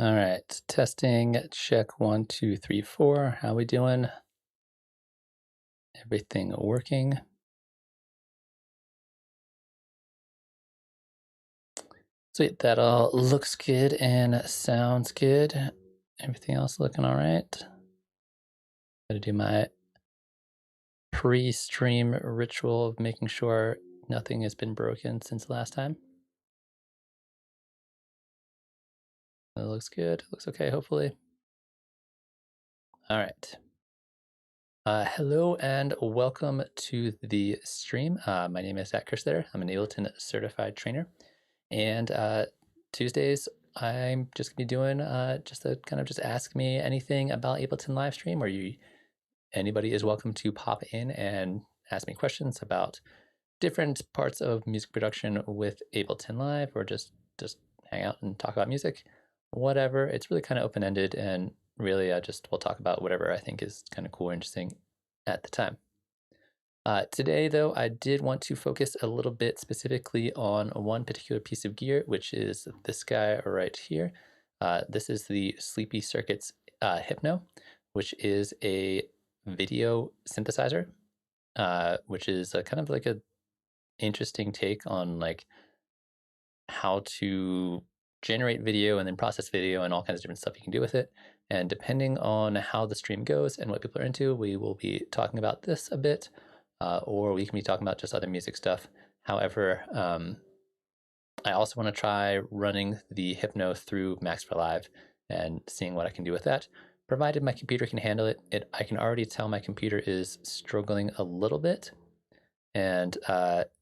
All right, testing, check 1, 2, 3, 4. How we doing? Everything working? Sweet, that all looks good and sounds good. Everything else looking all right? Gotta do my pre-stream ritual of making sure nothing has been broken since last time. It looks good, looks okay, hopefully. All right. Hello and welcome to the stream. My name is Zaak Kerstetter. I'm an Ableton Certified Trainer. And Tuesdays, I'm just gonna be doing just a kind of just ask me anything about Ableton live stream, or anybody is welcome to pop in and ask me questions about different parts of music production with Ableton Live, or just hang out and talk about music, whatever. It's really kind of open ended, and really, just we'll talk about whatever I think is kind of cool or interesting at the time. Today, though, I did want to focus a little bit specifically on one particular piece of gear, which is this guy right here. This is the Sleepy Circuits Hypno, which is a video synthesizer, which is a kind of like a interesting take on like how to generate video and then process video and all kinds of different stuff you can do with it. And depending on how the stream goes and what people are into, we will be talking about this a bit, or we can be talking about just other music stuff. However, I also want to try running the Hypno through Max for Live and seeing what I can do with that. Provided my computer can handle it, I can already tell my computer is struggling a little bit, and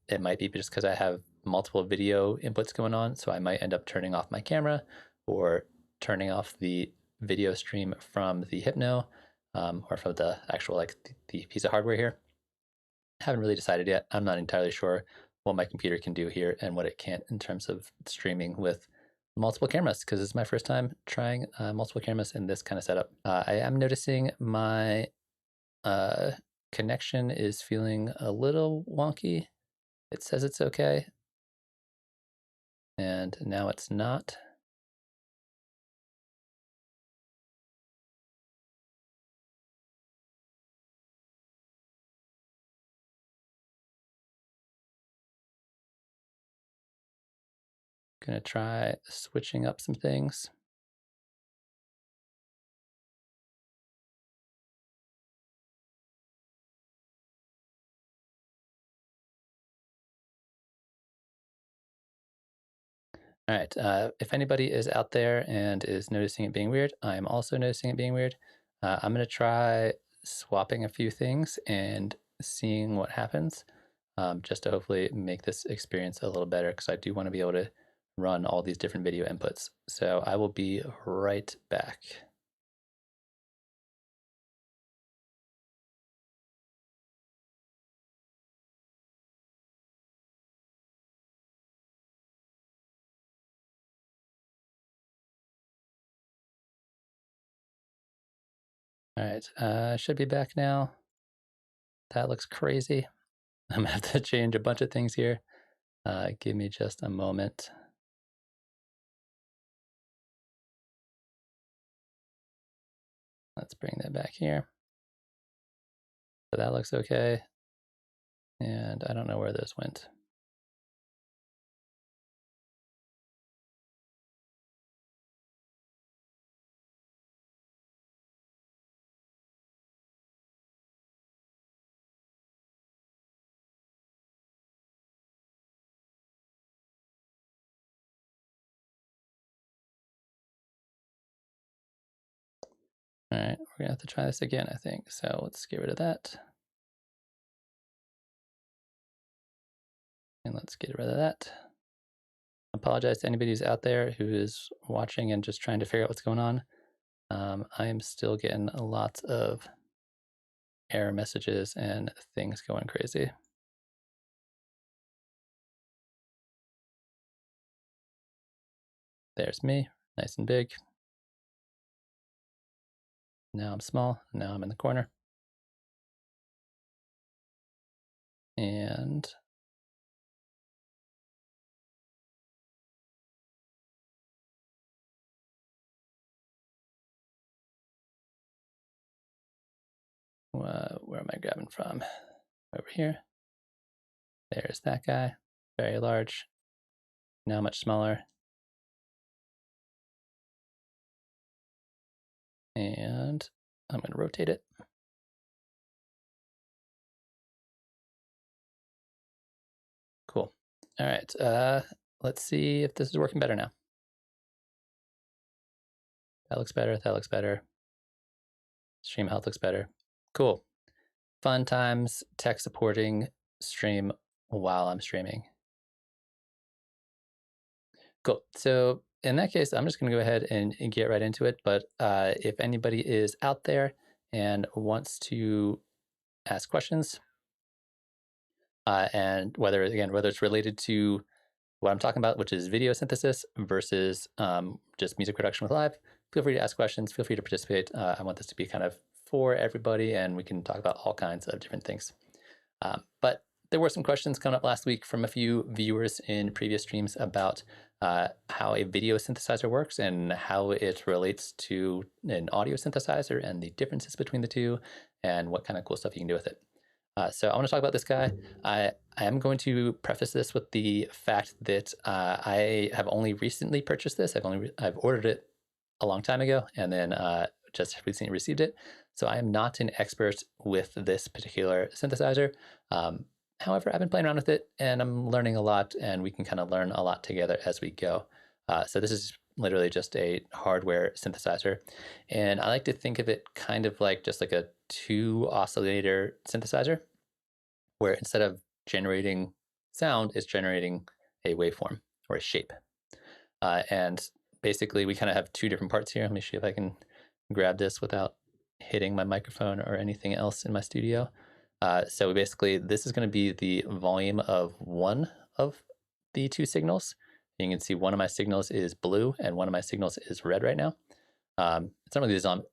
it might be just because I have multiple video inputs going on, so I might end up turning off my camera or turning off the video stream from the Hypno, or from the actual like the piece of hardware here. Haven't really decided yet. I'm not entirely sure what my computer can do here and what it can't in terms of streaming with multiple cameras, because it's my first time trying multiple cameras in this kind of setup. I am noticing my connection is feeling a little wonky. It says it's okay, and now it's not. Gonna try switching up some things. All right, if anybody is out there and is noticing it being weird, I'm also noticing it being weird. I'm gonna try swapping a few things and seeing what happens, just to hopefully make this experience a little better, because I do want to be able to run all these different video inputs. So I will be right back. All right, I should be back now. That looks crazy. I'm gonna have to change a bunch of things here. Give me just a moment. Let's bring that back here. So that looks okay. And I don't know where those went. All right, we're gonna have to try this again, I think. So let's get rid of that. And let's get rid of that. I apologize to anybody who's out there who is watching and just trying to figure out what's going on. I am still getting lots of error messages and things going crazy. There's me, nice and big. Now I'm small, now I'm in the corner. And where am I grabbing from? Over here. There's that guy, very large, now much smaller. And I'm going to rotate it. Cool. All right, let's see if this is working better now. That looks better, that looks better. Stream health looks better. Cool. Fun times, tech supporting stream while I'm streaming. Cool. So in that case, I'm just going to go ahead and get right into it. But if anybody is out there and wants to ask questions, and whether it's related to what I'm talking about, which is video synthesis versus just music production with Live, feel free to ask questions, feel free to participate. I want this to be kind of for everybody, and we can talk about all kinds of different things. But there were some questions coming up last week from a few viewers in previous streams about how a video synthesizer works and how it relates to an audio synthesizer and the differences between the two and what kind of cool stuff you can do with it. So I want to talk about this guy. I am going to preface this with the fact that I have only recently purchased this. I've ordered it a long time ago and then just recently received it. So I am not an expert with this particular synthesizer. However, I've been playing around with it and I'm learning a lot, and we can kind of learn a lot together as we go. So this is literally just a hardware synthesizer. And I like to think of it kind of like just like a 2 oscillator synthesizer, where instead of generating sound, it's generating a waveform or a shape. And basically we kind of have 2 different parts here. Let me see if I can grab this without hitting my microphone or anything else in my studio. So basically this is going to be the volume of one of the 2 signals. You can see one of my signals is blue and one of my signals is red right now. It's not really the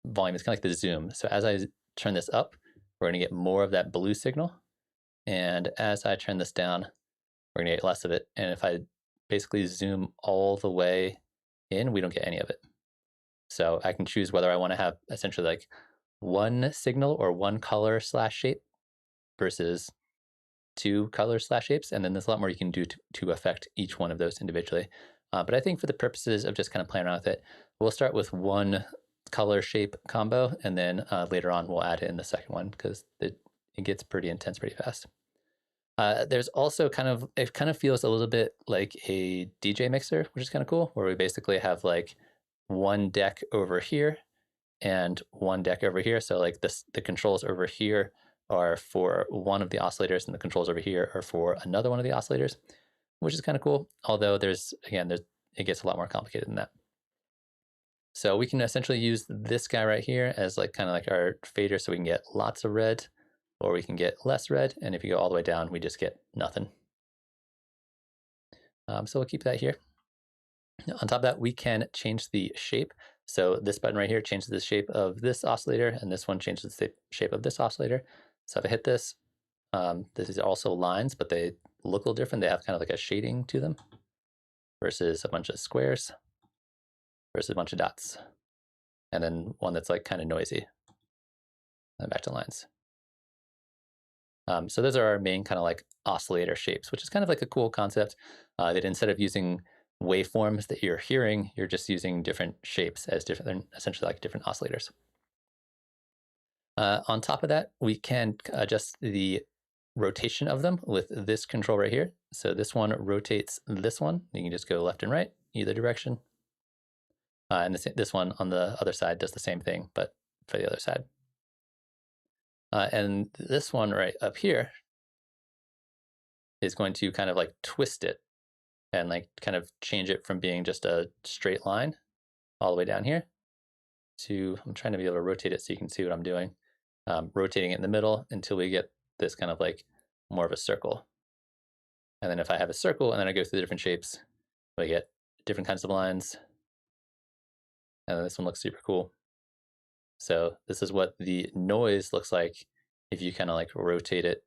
volume, it's kind of like the zoom. So as I turn this up, we're going to get more of that blue signal. And as I turn this down, we're going to get less of it. And if I basically zoom all the way in, we don't get any of it. So I can choose whether I want to have essentially like one signal or one color / shape versus 2 color / shapes. And then there's a lot more you can do to affect each one of those individually. But I think for the purposes of just kind of playing around with it, we'll start with one color shape combo, and then later on we'll add it in the second one because it gets pretty intense pretty fast. There's also it kind of feels a little bit like a DJ mixer, which is kind of cool, where we basically have like one deck over here and one deck over here. So like the controls over here are for one of the oscillators and the controls over here are for another one of the oscillators, which is kind of cool. Although it gets a lot more complicated than that. So we can essentially use this guy right here as like kind of like our fader, so we can get lots of red, or we can get less red. And if you go all the way down, we just get nothing. So we'll keep that here. On top of that, we can change the shape. So this button right here changes the shape of this oscillator, and this one changes the shape of this oscillator. So if I hit this, this is also lines, but they look a little different. They have kind of like a shading to them versus a bunch of squares versus a bunch of dots. And then one that's like kind of noisy. And back to lines. So those are our main kind of like oscillator shapes, which is kind of like a cool concept that instead of using waveforms that you're hearing, you're just using different shapes as essentially like different oscillators. On top of that, we can adjust the rotation of them with this control right here. So this one rotates this one. You can just go left and right, either direction. And this one on the other side does the same thing, but for the other side. And this one right up here is going to kind of like twist it and like kind of change it from being just a straight line all the way down here to, I'm trying to be able to rotate it so you can see what I'm doing. Rotating it in the middle until we get this kind of like more of a circle. And then if I have a circle and then I go through the different shapes, we get different kinds of lines. And this one looks super cool. So this is what the noise looks like if you kind of like rotate it.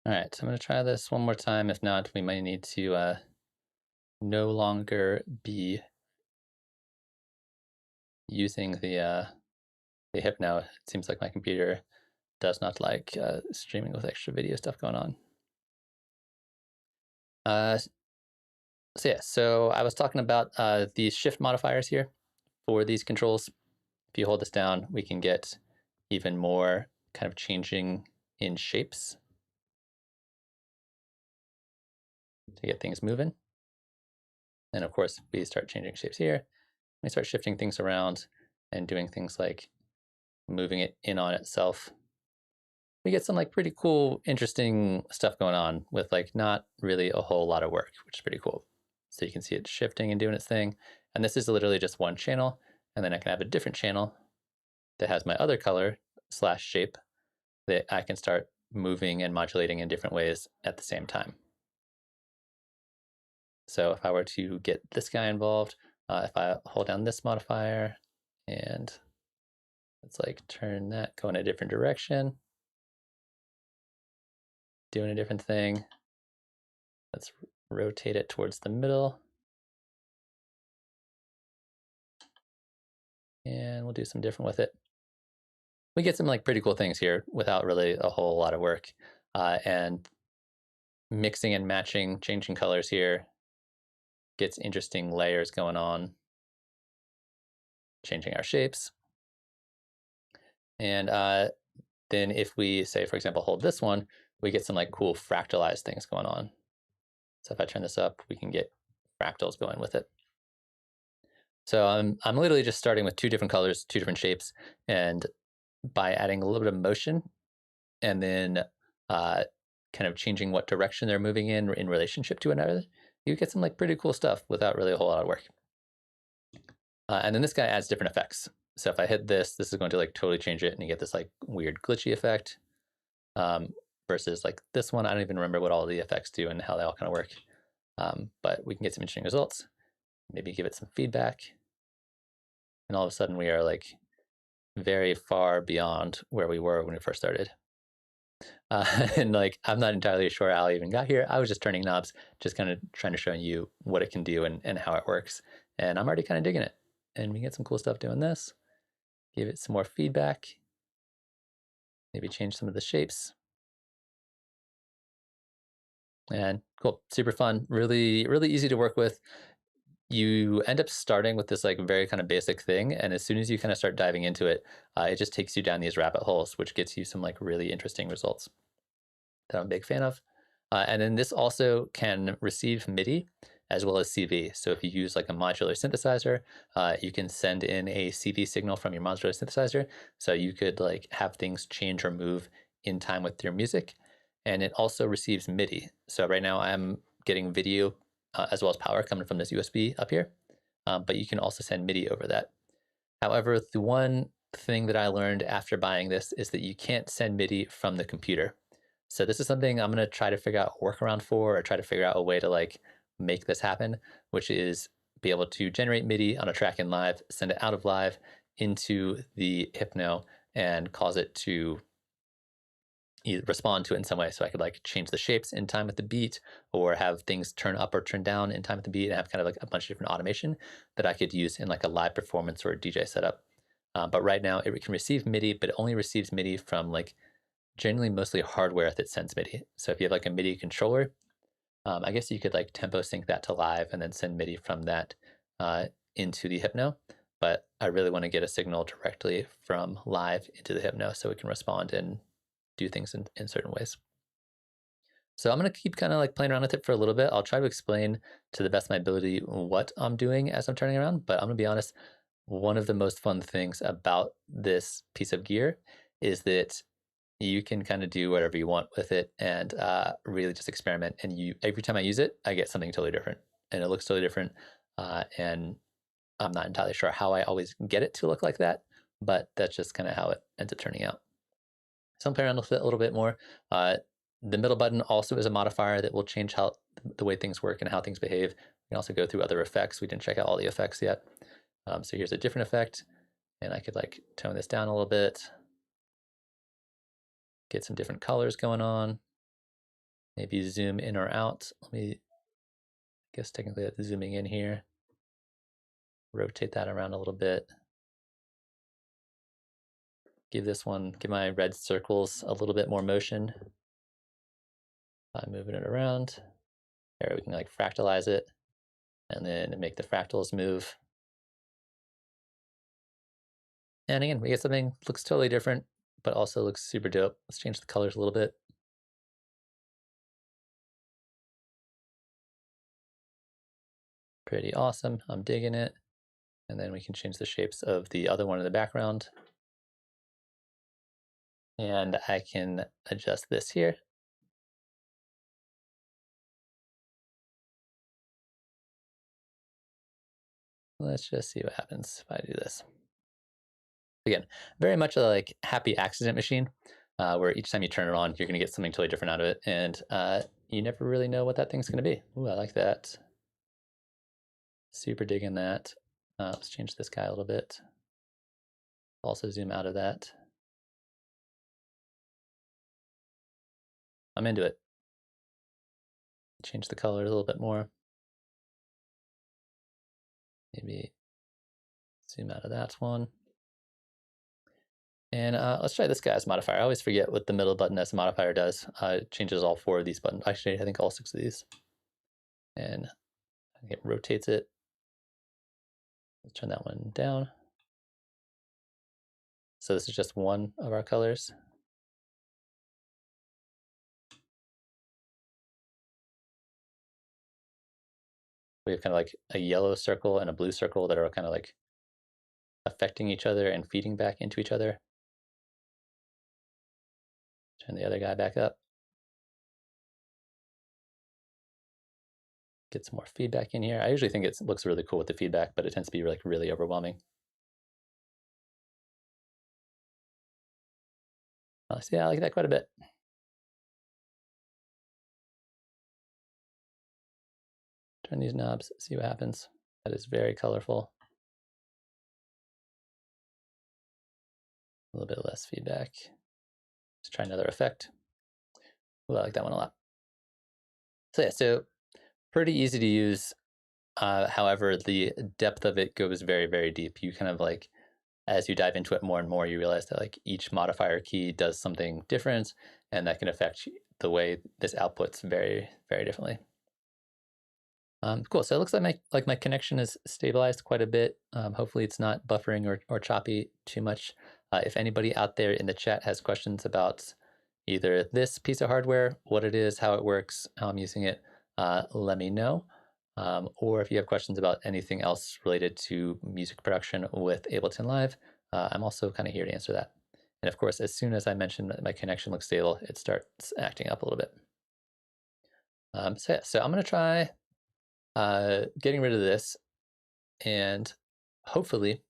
All right, so I'm going to try this one more time. If not, we might need to no longer be using the Hypno. It seems like my computer does not like streaming with extra video stuff going on. So I was talking about these shift modifiers here for these controls. If you hold this down, we can get even more kind of changing in shapes to get things moving. And of course, we start changing shapes here. We start shifting things around and doing things like moving it in on itself. We get some like pretty cool, interesting stuff going on with like not really a whole lot of work, which is pretty cool. So you can see it shifting and doing its thing. And this is literally just one channel. And then I can have a different channel that has my other color / shape that I can start moving and modulating in different ways at the same time. So if I were to get this guy involved, if I hold down this modifier and let's like turn that, go in a different direction, doing a different thing. Let's rotate it towards the middle. And we'll do some different with it. We get some like pretty cool things here without really a whole lot of work. And mixing and matching, changing colors here gets interesting layers going on. Changing our shapes. And then if we say, for example, hold this one, we get some like cool fractalized things going on. So if I turn this up, we can get fractals going with it. So I'm literally just starting with two different colors, two different shapes, and by adding a little bit of motion and then kind of changing what direction they're moving in relationship to another, you get some like pretty cool stuff without really a whole lot of work. And then this guy adds different effects. So if I hit this, this is going to like totally change it, and you get this like weird glitchy effect. Versus like this one, I don't even remember what all the effects do and how they all kind of work. But we can get some interesting results. Maybe give it some feedback, and all of a sudden we are like very far beyond where we were when we first started. And like I'm not entirely sure how I even got here. I was just turning knobs, just kind of trying to show you what it can do and how it works. And I'm already kind of digging it. And we get some cool stuff doing this. Give it some more feedback. Maybe change some of the shapes. And cool, super fun, really, really easy to work with. You end up starting with this like very kind of basic thing, and as soon as you kind of start diving into it, it just takes you down these rabbit holes, which gets you some like really interesting results that I'm a big fan of. And then this also can receive MIDI as well as CV. So if you use like a modular synthesizer, you can send in a CV signal from your modular synthesizer. So you could like have things change or move in time with your music. And it also receives MIDI. So right now I'm getting video as well as power coming from this USB up here. But you can also send MIDI over that. However, the one thing that I learned after buying this is that you can't send MIDI from the computer. So this is something I'm going to try to figure out a workaround for, or try to figure out a way to like make this happen, which is be able to generate MIDI on a track in live, send it out of live into the Hypno, and cause it to respond to it in some way. So I could like change the shapes in time with the beat, or have things turn up or turn down in time with the beat, and have kind of like a bunch of different automation that I could use in like a live performance or a DJ setup. But right now it can receive MIDI, but it only receives MIDI from like generally mostly hardware that sends MIDI. So if you have like a MIDI controller, I guess you could like tempo sync that to live and then send MIDI from that into the Hypno. But I really want to get a signal directly from live into the Hypno so it can respond and do things in certain ways. So I'm going to keep kind of like playing around with it for a little bit. I'll try to explain to the best of my ability what I'm doing as I'm turning around. But I'm going to be honest, one of the most fun things about this piece of gear is that you can kind of do whatever you want with it, and really just experiment. And every time I use it, I get something totally different, and it looks totally different. And I'm not entirely sure how I always get it to look like that, but that's just kind of how it ends up turning out. So I'm playing around with it a little bit more. The middle button also is a modifier that will change how the way things work and how things behave. We can also go through other effects. We didn't check out all the effects yet. So here's a different effect, and I could like tone this down a little bit, get some different colors going on. Maybe zoom in or out. Let me, I guess technically that's zooming in here. Rotate that around a little bit. Give my red circles a little bit more motion by moving it around. There, we can like fractalize it and then make the fractals move. And again, we get something that looks totally different, but also looks super dope. Let's change the colors a little bit. Pretty awesome. I'm digging it. And then we can change the shapes of the other one in the background. And I can adjust this here. Let's just see what happens if I do this. Again, very much a like happy accident machine, where each time you turn it on, you're going to get something totally different out of it. And you never really know what that thing's going to be. Ooh, I like that. Super digging that. Let's change this guy a little bit. Also zoom out of that. I'm into it. Change the color a little bit more. Maybe zoom out of that one. And let's try this guy as modifier. I always forget what the middle button as a modifier does. It changes all 4 of these buttons. Actually, I think all 6 of these. And it rotates it. Let's turn that one down. So this is just one of our colors. We have kind of like a yellow circle and a blue circle that are kind of like affecting each other and feeding back into each other. Turn the other guy back up. Get some more feedback in here. I usually think it looks really cool with the feedback, but it tends to be like really overwhelming. So yeah, I like that quite a bit. Turn these knobs, see what happens. That is very colorful. A little bit less feedback. Let's try another effect. Ooh, I like that one a lot. So yeah, so pretty easy to use. However, the depth of it goes very, very deep. You kind of like, as you dive into it more and more, you realize that like each modifier key does something different, and that can affect the way this outputs very, very differently. Cool. So it looks like my connection is stabilized quite a bit. Hopefully, it's not buffering or choppy too much. If anybody out there in the chat has questions about either this piece of hardware, what it is, how it works, how I'm using it, let me know. Or if you have questions about anything else related to music production with Ableton Live, I'm also kind of here to answer that. And of course, as soon as I mention that my connection looks stable, it starts acting up a little bit. So I'm going to try getting rid of this, and hopefully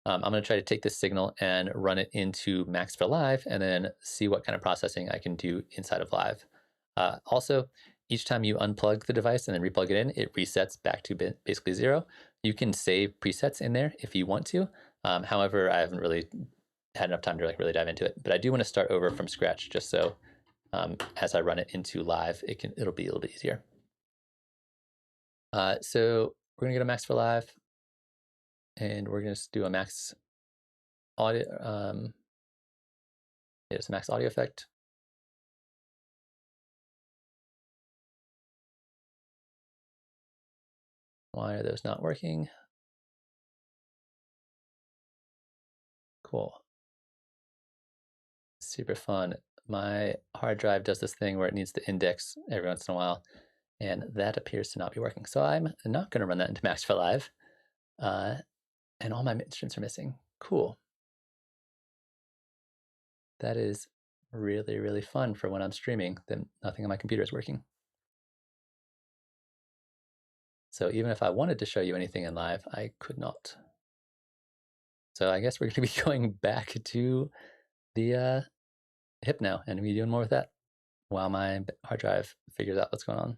I'm going to try to take this signal and run it into Max for Live and then see what kind of processing I can do inside of Live. Also, each time you unplug the device and then replug it in, it resets back to basically 0. You can save presets in there if you want to. However, I haven't really had enough time to like really dive into it, but I do want to start over from scratch just so as I run it into Live, it'll be a little bit easier. So we're gonna go to Max for Live, and we're gonna do a max audio. It's a max audio effect. Why are those not working? Cool. Super fun. My hard drive does this thing where it needs to index every once in a while, and that appears to not be working. So I'm not going to run that into Max for Live. And all my instruments are missing. Cool. That is really, really fun for when I'm streaming, then nothing on my computer is working. So even if I wanted to show you anything in live, I could not. So I guess we're going to be going back to the Hypno and be doing more with that while my hard drive figures out what's going on.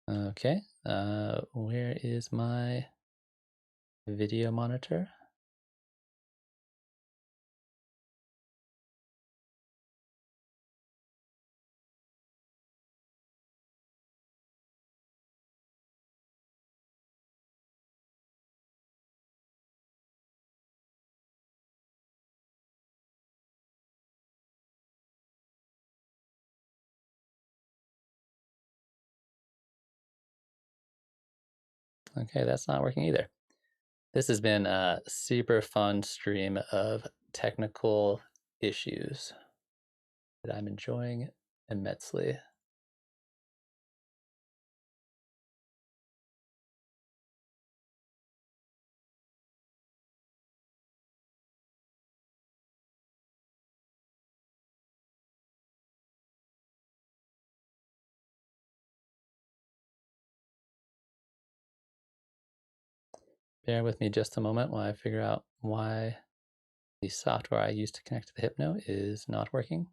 Okay, where is my video monitor? Okay, that's not working either. This has been a super fun stream of technical issues that I'm enjoying immensely. Bear with me just a moment while I figure out why the software I use to connect to the Hypno is not working.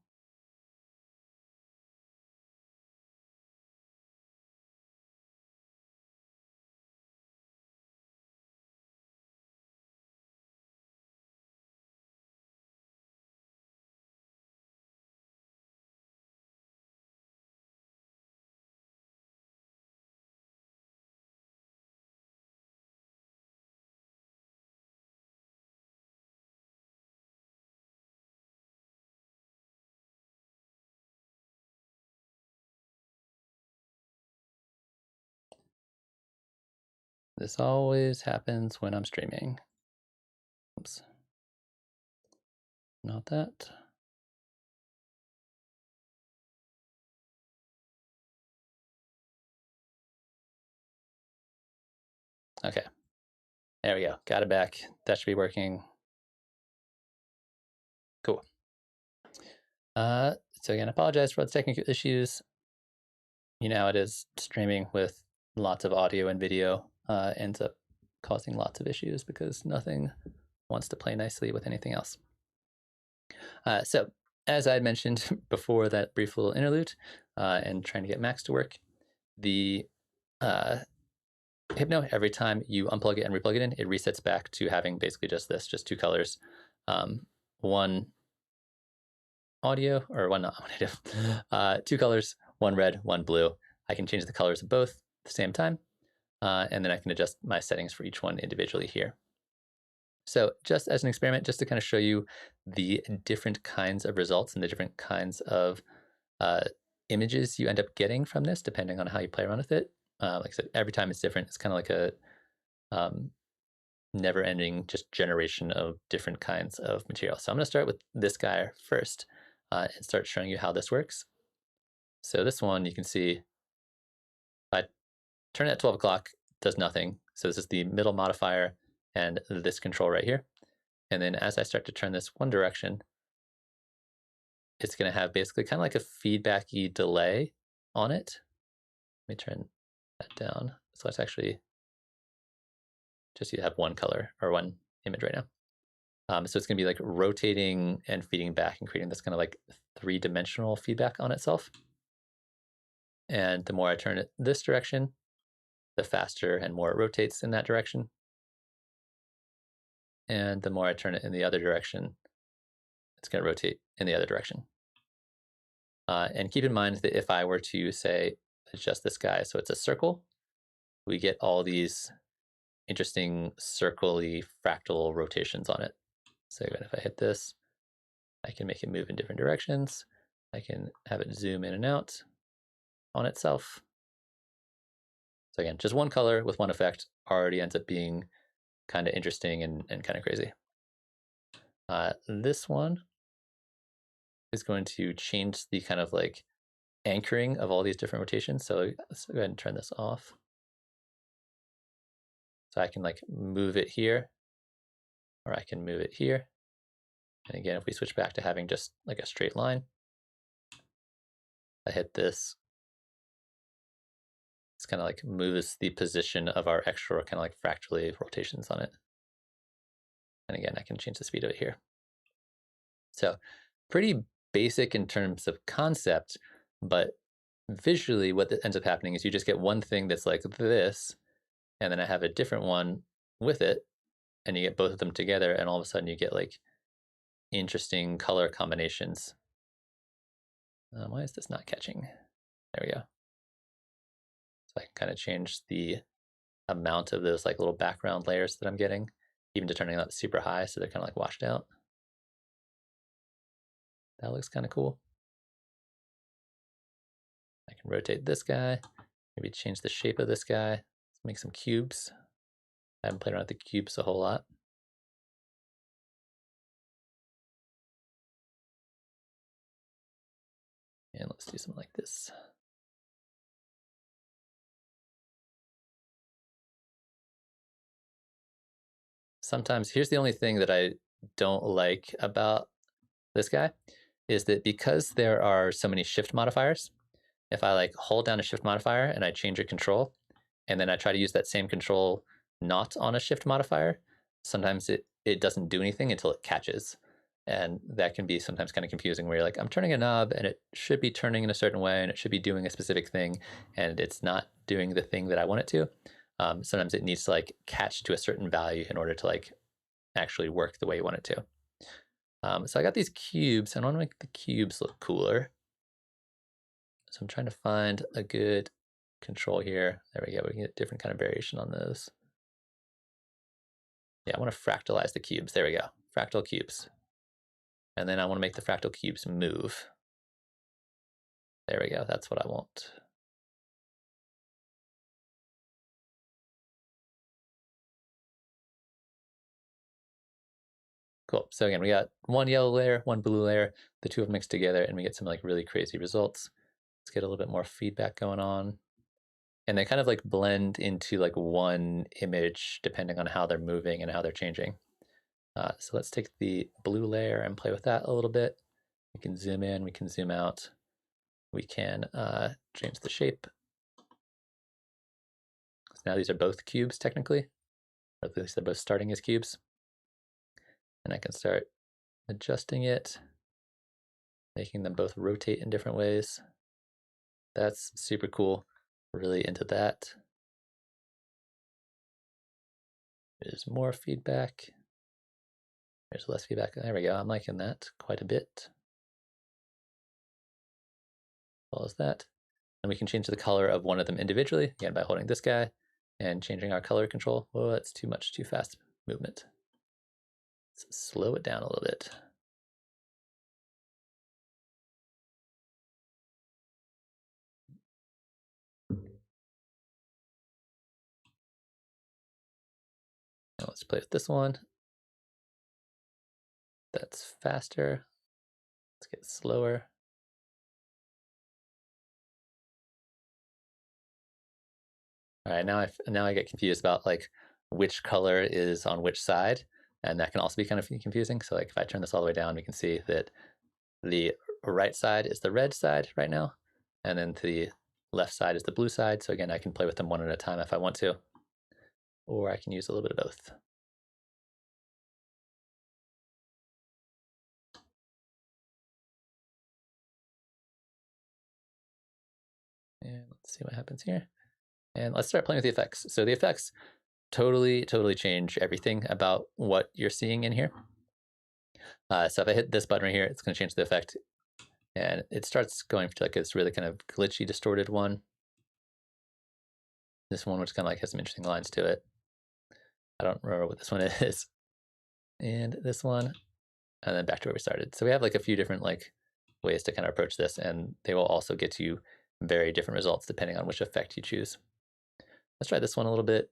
This always happens when I'm streaming. Oops. Not that. Okay. There we go. Got it back. That should be working. Cool. So again, I apologize for the technical issues. You know how it is streaming with lots of audio and video ends up causing lots of issues because nothing wants to play nicely with anything else. So as I had mentioned before that brief little interlude and trying to get Max to work, the Hypno, every time you unplug it and replug it in, it resets back to having basically just this, just two colors. One audio, or one not audio, two colors, one red, one blue. I can change the colors of both at the same time, and then I can adjust my settings for each one individually here. So just as an experiment, just to kind of show you the different kinds of results and the different kinds of images you end up getting from this, depending on how you play around with it. Like I said, every time it's different. It's kind of like a never-ending just generation of different kinds of material. So I'm going to start with this guy first and start showing you how this works. So this one, you can see if I turn it at 12 o'clock, does nothing. So this is the middle modifier and this control right here. And then as I start to turn this one direction, it's going to have basically kind of like a feedbacky delay on it. Let me turn that down. So it's actually just you have one color or one image right now. So it's going to be like rotating and feeding back and creating this kind of like three-dimensional feedback on itself. And the more I turn it this direction, the faster and more it rotates in that direction. And the more I turn it in the other direction, it's going to rotate in the other direction. And keep in mind that if I were to say, adjust this guy so it's a circle, we get all these interesting circle-y fractal rotations on it. So even if I hit this, I can make it move in different directions. I can have it zoom in and out on itself. So again, just one color with one effect already ends up being kind of interesting and kind of crazy. This one is going to change the kind of like anchoring of all these different rotations. So let's go ahead and turn this off. So I can like move it here, or I can move it here. And again, if we switch back to having just like a straight line, I hit this, it's kind of like moves the position of our extra kind of like fractally rotations on it. And again, I can change the speed of it here. So pretty basic in terms of concept, but visually what ends up happening is you just get one thing that's like this, and then I have a different one with it, and you get both of them together, and all of a sudden you get like interesting color combinations. Why is this not catching? There we go. So I can kind of change the amount of those like little background layers that I'm getting, even to turning that super high so they're kind of like washed out. That looks kind of cool. I can rotate this guy, maybe change the shape of this guy. Let's make some cubes. I haven't played around with the cubes a whole lot. And let's do something like this. Sometimes, here's the only thing that I don't like about this guy, is that because there are so many shift modifiers, if I like hold down a shift modifier and I change a control, and then I try to use that same control not on a shift modifier, sometimes it doesn't do anything until it catches. And that can be sometimes kind of confusing where you're like, I'm turning a knob and it should be turning in a certain way and it should be doing a specific thing, and it's not doing the thing that I want it to. Sometimes it needs to like catch to a certain value in order to like actually work the way you want it to. So I got these cubes, and I want to make the cubes look cooler. So I'm trying to find a good control here. There we go. We can get different kind of variation on those. Yeah, I want to fractalize the cubes. There we go. Fractal cubes. And then I want to make the fractal cubes move. There we go. That's what I want. Cool. So again, we got one yellow layer, one blue layer, the two of them mixed together, and we get some like really crazy results. Let's get a little bit more feedback going on. And they kind of like blend into like one image depending on how they're moving and how they're changing. So let's take the blue layer and play with that a little bit. We can zoom in, we can zoom out. We can change the shape. So now these are both cubes technically, or at least they're both starting as cubes. And I can start adjusting it, making them both rotate in different ways. That's super cool. Really into that. There's more feedback. There's less feedback. There we go. I'm liking that quite a bit. Follows that. And we can change the color of one of them individually, again, by holding this guy and changing our color control. Whoa, that's too much, too fast movement. Let's slow it down a little bit. Now let's play with this one. That's faster. Let's get slower. All right, now I get confused about like which color is on which side, and that can also be kind of confusing. So like if I turn this all the way down, we can see that the right side is the red side right now, and then the left side is the blue side. So again, I can play with them one at a time if I want to, or I can use a little bit of both. And let's see what happens here. And let's start playing with the effects. So the effects totally change everything about what you're seeing in here. So if I hit this button right here, it's going to change the effect. And it starts going to like this really kind of glitchy, distorted one. This one, which kind of like has some interesting lines to it. I don't remember what this one is. And this one, and then back to where we started. So we have like a few different like ways to kind of approach this, and they will also get you very different results depending on which effect you choose. Let's try this one a little bit.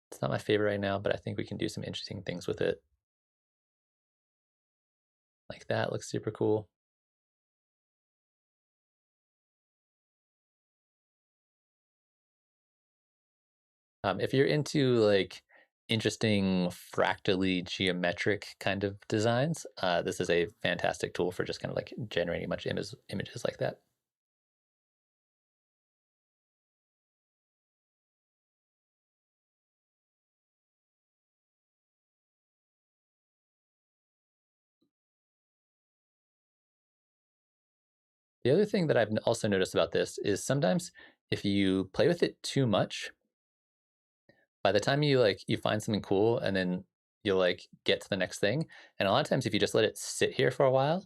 It's not my favorite right now, but I think we can do some interesting things with it. Like that looks super cool. If you're into like interesting fractally geometric kind of designs, this is a fantastic tool for just kind of like generating a bunch of images like that. The other thing that I've also noticed about this is sometimes if you play with it too much, by the time you find something cool and then you'll get to the next thing, and a lot of times if you just let it sit here for a while,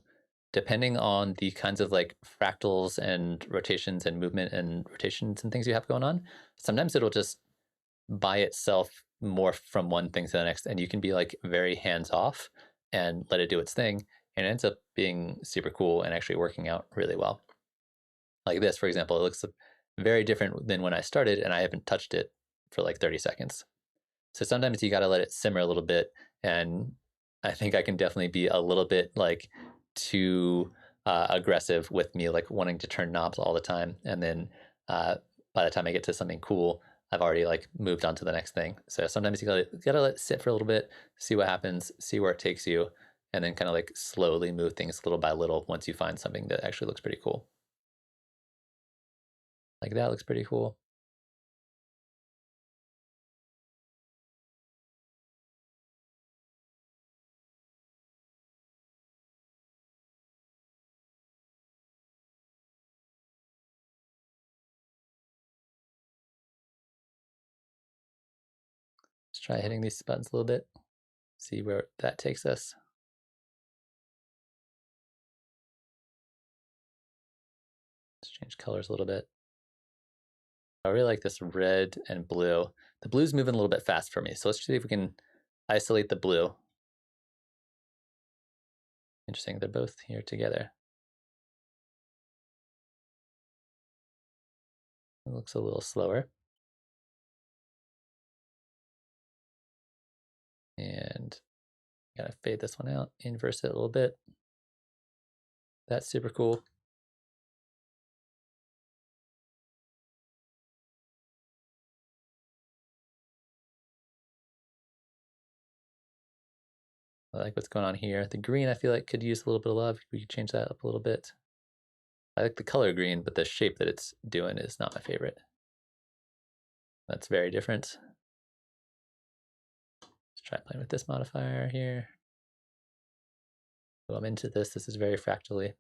depending on the kinds of fractals and rotations and movement and rotations and things you have going on, sometimes it'll just by itself morph from one thing to the next, and you can be very hands off and let it do its thing, and it ends up being super cool and actually working out really well. Like this, for example, it looks very different than when I started, and I haven't touched it for like 30 seconds. So sometimes you got to let it simmer a little bit, and I think I can definitely be a little bit too aggressive with me wanting to turn knobs all the time, and then by the time I get to something cool, I've already moved on to the next thing. So sometimes you gotta let it sit for a little bit, see what happens, see where it takes you, and then kind of slowly move things little by little once you find something that actually looks pretty cool. Like that looks pretty cool. Let's try hitting these buttons a little bit, see where that takes us. Let's change colors a little bit. I really like this red and blue. The blue's moving a little bit fast for me, so let's see if we can isolate the blue. Interesting, they're both here together. It looks a little slower. And gotta fade this one out, inverse it a little bit. That's super cool. I like what's going on here. The green I feel like could use a little bit of love. We could change that up a little bit. I like the color green, but the shape that it's doing is not my favorite. That's very different. Let's try playing with this modifier here. So I'm into this. This is very fractally.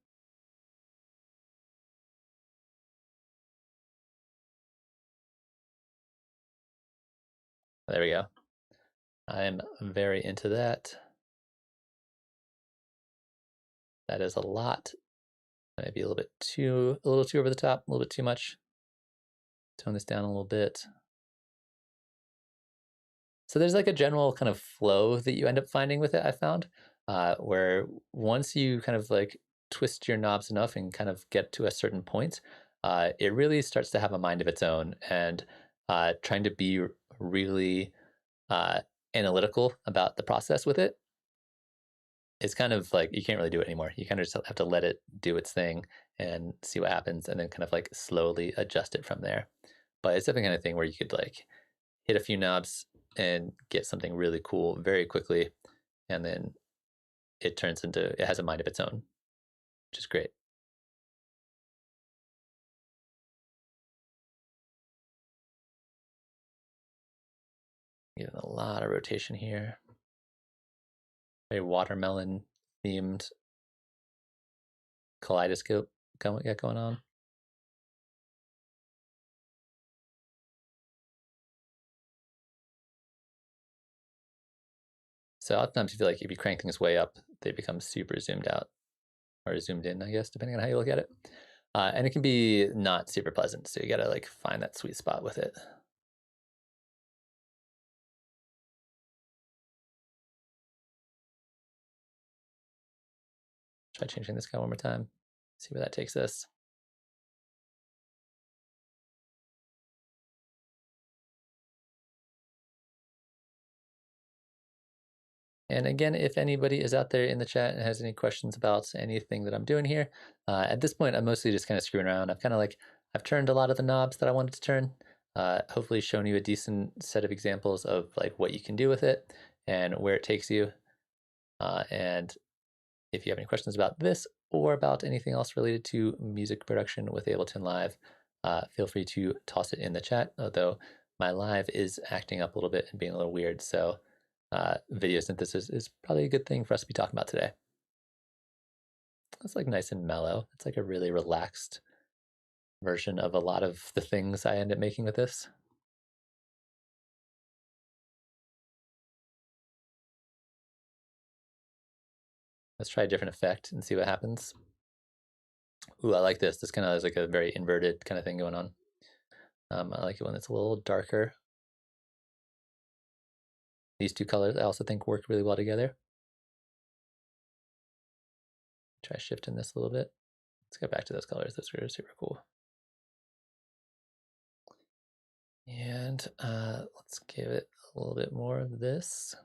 There we go. I'm very into that. That is a lot. Maybe a little too over the top, a little bit too much. Tone this down a little bit. So there's a general kind of flow that you end up finding with it, I found, where once you kind of twist your knobs enough and kind of get to a certain point, it really starts to have a mind of its own, and trying to be really analytical about the process with it, it's kind of you can't really do it anymore. You kind of just have to let it do its thing and see what happens, and then kind of slowly adjust it from there. But it's definitely kind of thing where you could hit a few knobs and get something really cool very quickly, and then it has a mind of its own, which is great. Getting a lot of rotation here. Very watermelon themed kaleidoscope going on. So oftentimes I feel like if you crank things way up, they become super zoomed out, or zoomed in, I guess, depending on how you look at it. And it can be not super pleasant, so you gotta find that sweet spot with it. Try changing this guy one more time, see where that takes us. And again, if anybody is out there in the chat and has any questions about anything that I'm doing here, at this point, I'm mostly just kind of screwing around. I've kind of I've turned a lot of the knobs that I wanted to turn, hopefully shown you a decent set of examples of what you can do with it and where it takes you. And if you have any questions about this or about anything else related to music production with Ableton Live, feel free to toss it in the chat, although my live is acting up a little bit and being a little weird, so video synthesis is probably a good thing for us to be talking about today. It's like nice and mellow. It's like a really relaxed version of a lot of the things I end up making with this. Let's try a different effect and see what happens. Ooh, I like this. This kind of has like a very inverted kind of thing going on. I like it when it's a little darker. These two colors I also think work really well together. Try shifting this a little bit. Let's get back to those colors. Those are super cool. And let's give it a little bit more of this.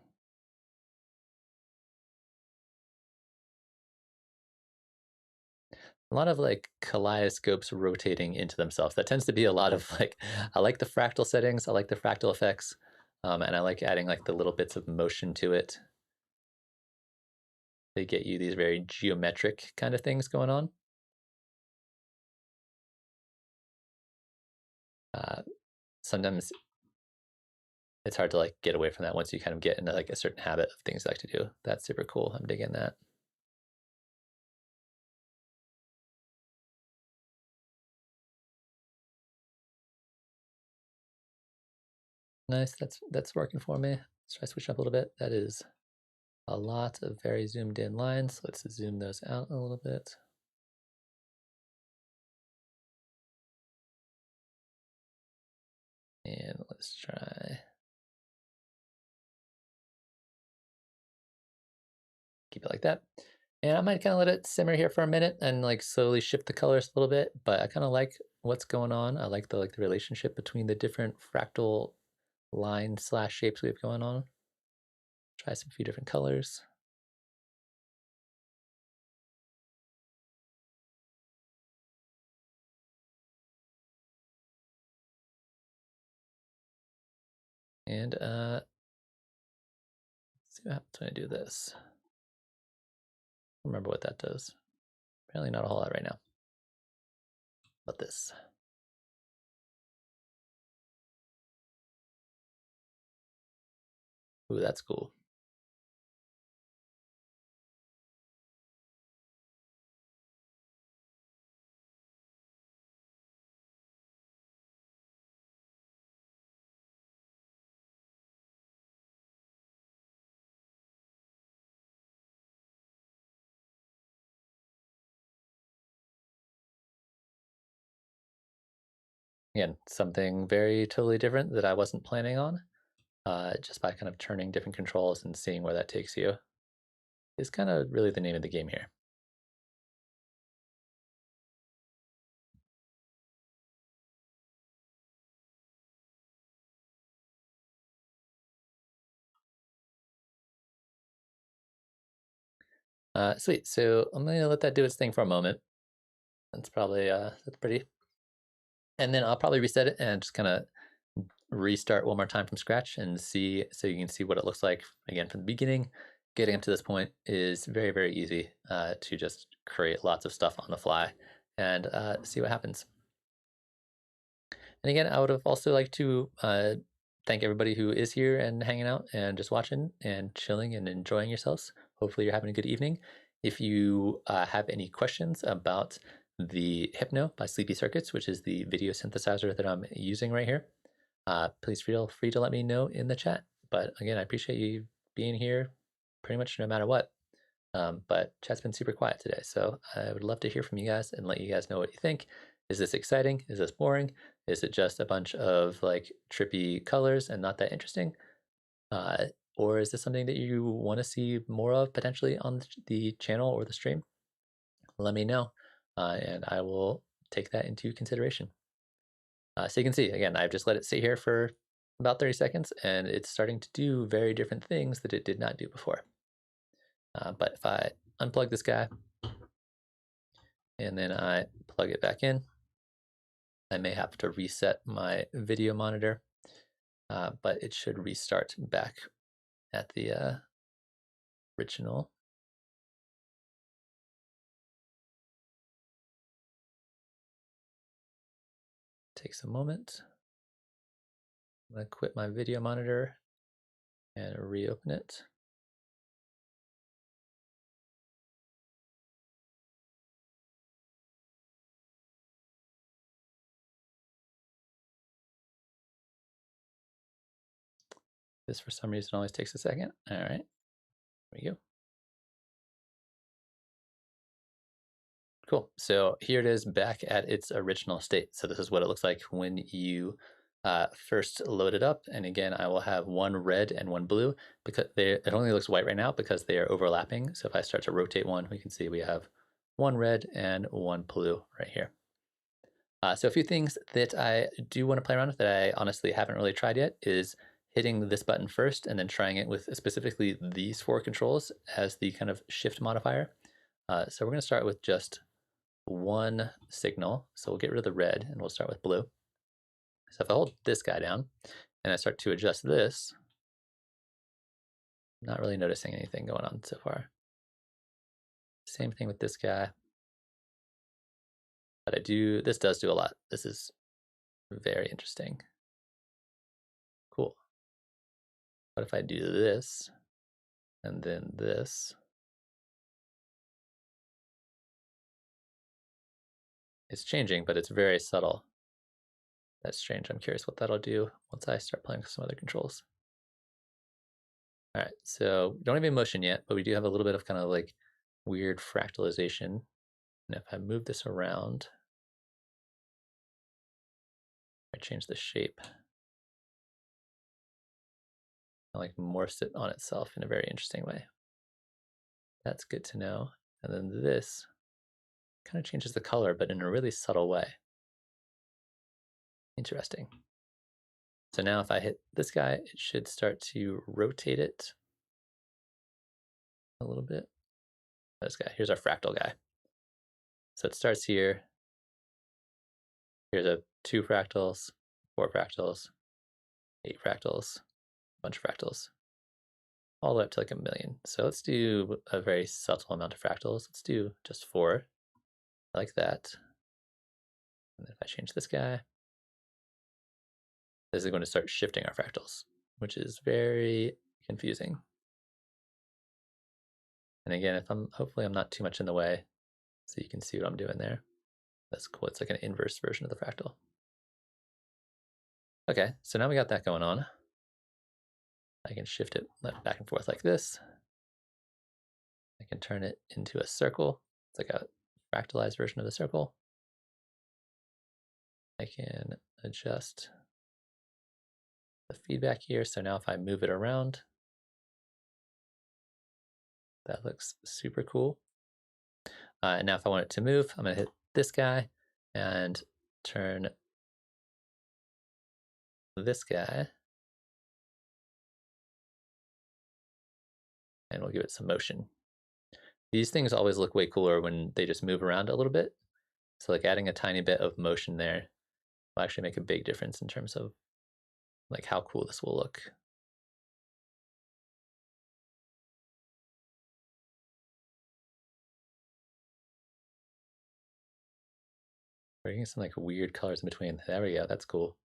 A lot of like kaleidoscopes rotating into themselves. That tends to be a lot of like, I like the fractal settings, I like the fractal effects, and I like adding like the little bits of motion to it. They get you these very geometric kind of things going on. Sometimes it's hard to like get away from that once you kind of get into like a certain habit of things you like to do. That's super cool. I'm digging that. Nice, that's working for me. Let's try switch up a little bit. That is a lot of very zoomed in lines. Let's zoom those out a little bit. And let's try keep it like that. And I might kind of let it simmer here for a minute and like slowly shift the colors a little bit, but I kind of like what's going on. I like the relationship between the different fractal line slash shapes we have going on. Try some few different colors. And let's see what happens when I do this. Remember what that does. Apparently not a whole lot right now. But this. Ooh, that's cool. Again, something very totally different that I wasn't planning on. Just by kind of turning different controls and seeing where that takes you is kind of really the name of the game here. Sweet, so I'm gonna let that do its thing for a moment. That's probably, that's pretty. And then I'll probably reset it and just kind of restart one more time from scratch and see, so you can see what it looks like again from the beginning. Getting up to this point is very, very easy to just create lots of stuff on the fly and see what happens. And again, I would have also liked to thank everybody who is here and hanging out and just watching and chilling and enjoying yourselves. Hopefully you're having a good evening. If you have any questions about the Hypno by Sleepy Circuits, which is the video synthesizer that I'm using right here, please feel free to let me know in the chat. But again, I appreciate you being here pretty much no matter what. But chat's been super quiet today, so I would love to hear from you guys and let you guys know what you think. Is this exciting? Is this boring? Is it just a bunch of like trippy colors and not that interesting? Or is this something that you want to see more of potentially on the channel or the stream? Let me know, and I will take that into consideration. So you can see, again, I've just let it sit here for about 30 seconds, and it's starting to do very different things that it did not do before. But if I unplug this guy, and then I plug it back in, I may have to reset my video monitor, but it should restart back at the original. Takes a moment. I'm going to quit my video monitor and reopen it. This for some reason always takes a second. All right, there we go. Cool. So here it is back at its original state. So this is what it looks like when you first load it up. And again, I will have one red and one blue because it only looks white right now because they are overlapping. So if I start to rotate one, we can see we have one red and one blue right here. So a few things that I do want to play around with that I honestly haven't really tried yet is hitting this button first and then trying it with specifically these four controls as the kind of shift modifier. So we're going to start with just one signal. So we'll get rid of the red and we'll start with blue. So if I hold this guy down and I start to adjust this, I'm not really noticing anything going on so far. Same thing with this guy. But this does do a lot. This is very interesting. Cool. What if I do this and then this? It's changing, but it's very subtle. That's strange. I'm curious what that'll do once I start playing with some other controls. All right, so we don't have any motion yet, but we do have a little bit of kind of like weird fractalization. And if I move this around, I change the shape. I like morphs it on itself in a very interesting way. That's good to know. And then this kind of changes the color, but in a really subtle way. Interesting. So now if I hit this guy, it should start to rotate it a little bit. This guy, here's our fractal guy. So it starts here. Here's a 2 fractals, 4 fractals, 8 fractals, a bunch of fractals, all the way up to like 1,000,000. So let's do a very subtle amount of fractals. Let's do just 4, like that. And then if I change this guy, this is going to start shifting our fractals, which is very confusing. And again, hopefully I'm not too much in the way, so you can see what I'm doing there. That's cool. It's like an inverse version of the fractal. Okay, so now we got that going on. I can shift it back and forth like this. I can turn it into a circle. It's like a fractalized version of the circle. I can adjust the feedback here. So now if I move it around, that looks super cool. And now if I want it to move, I'm going to hit this guy and turn this guy. And we'll give it some motion. These things always look way cooler when they just move around a little bit. So like adding a tiny bit of motion there will actually make a big difference in terms of like how cool this will look. We're getting some like weird colors in between. There we go, that's cool.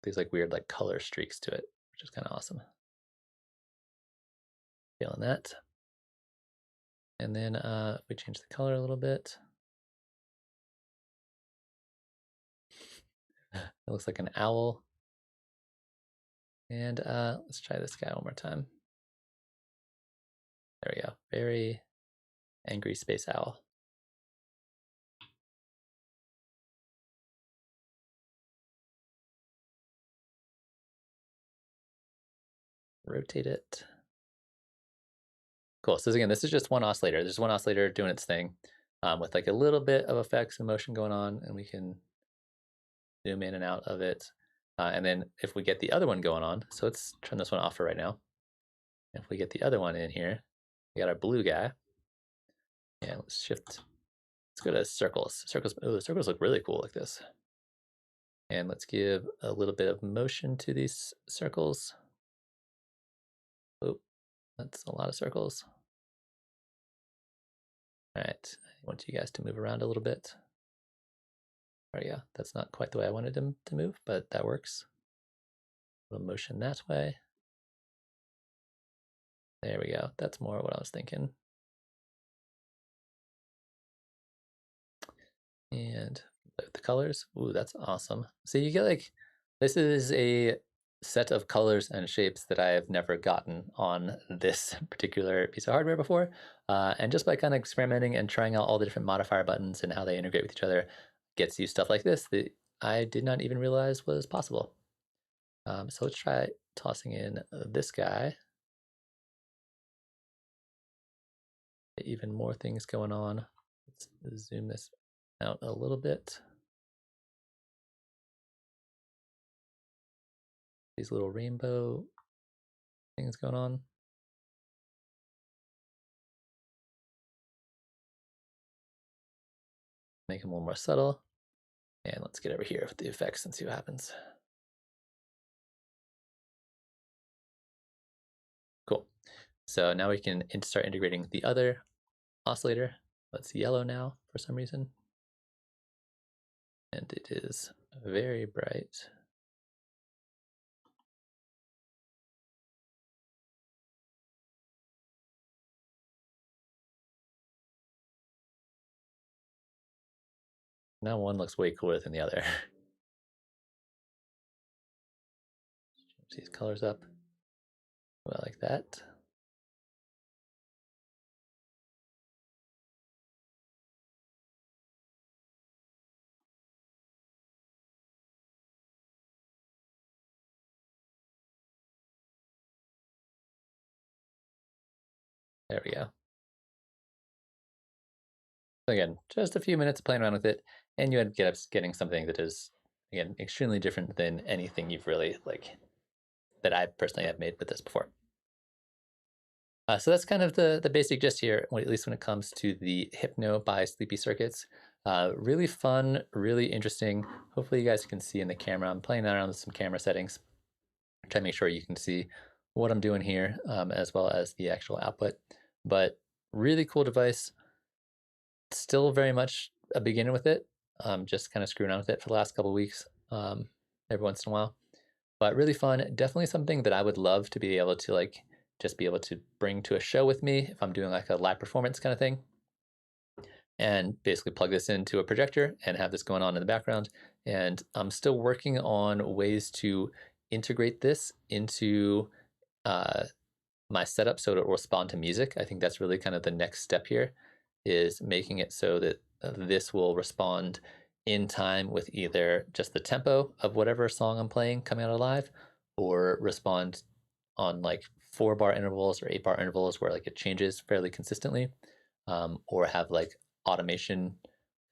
These like weird like color streaks to it, which is kind of awesome. Feeling that. And then we change the color a little bit. It looks like an owl. And let's try this guy one more time. There we go. Very angry space owl. Rotate it. Cool. So again, this is just one oscillator. There's one oscillator doing its thing with like a little bit of effects and motion going on, and we can zoom in and out of it. And then if we get the other one going on, so let's turn this one off for right now. If we get the other one in here, we got our blue guy. And let's shift. Let's go to circles. Circles. Oh, the circles look really cool like this. And let's give a little bit of motion to these circles. Oh, that's a lot of circles. All right, I want you guys to move around a little bit. There we go. That's not quite the way I wanted them to move, but that works. A little motion that way. There we go. That's more what I was thinking. And the colors. Ooh, that's awesome. So you get like, this is a set of colors and shapes that I have never gotten on this particular piece of hardware before. And just by kind of experimenting and trying out all the different modifier buttons and how they integrate with each other, gets you stuff like this that I did not even realize was possible. So let's try tossing in this guy. Even more things going on. Let's zoom this out a little bit. These little rainbow things going on. Make them a little more subtle. And let's get over here with the effects and see what happens. Cool. So now we can start integrating the other oscillator. That's yellow now for some reason. And it is very bright. Now one looks way cooler than the other. Change these colors up. Well, I like that. There we go. Again, just a few minutes playing around with it, and you end up getting something that is, again, extremely different than anything you've really, like, that I personally have made with this before. So that's kind of the basic gist here, at least when it comes to the Hypno by Sleepy Circuits. Really fun, really interesting. Hopefully you guys can see in the camera. I'm playing around with some camera settings. Try to make sure you can see what I'm doing here, as well as the actual output. But really cool device. Still very much a beginner with it. Just kind of screwing around with it for the last couple of weeks, every once in a while. But really fun. Definitely something that I would love to be able to like just be able to bring to a show with me if I'm doing like a live performance kind of thing. And basically plug this into a projector and have this going on in the background. And I'm still working on ways to integrate this into my setup so it will respond to music. I think that's really kind of the next step here, is making it so that this will respond in time with either just the tempo of whatever song I'm playing coming out of live, or respond on like 4-bar intervals or 8-bar intervals where like it changes fairly consistently, or have like automation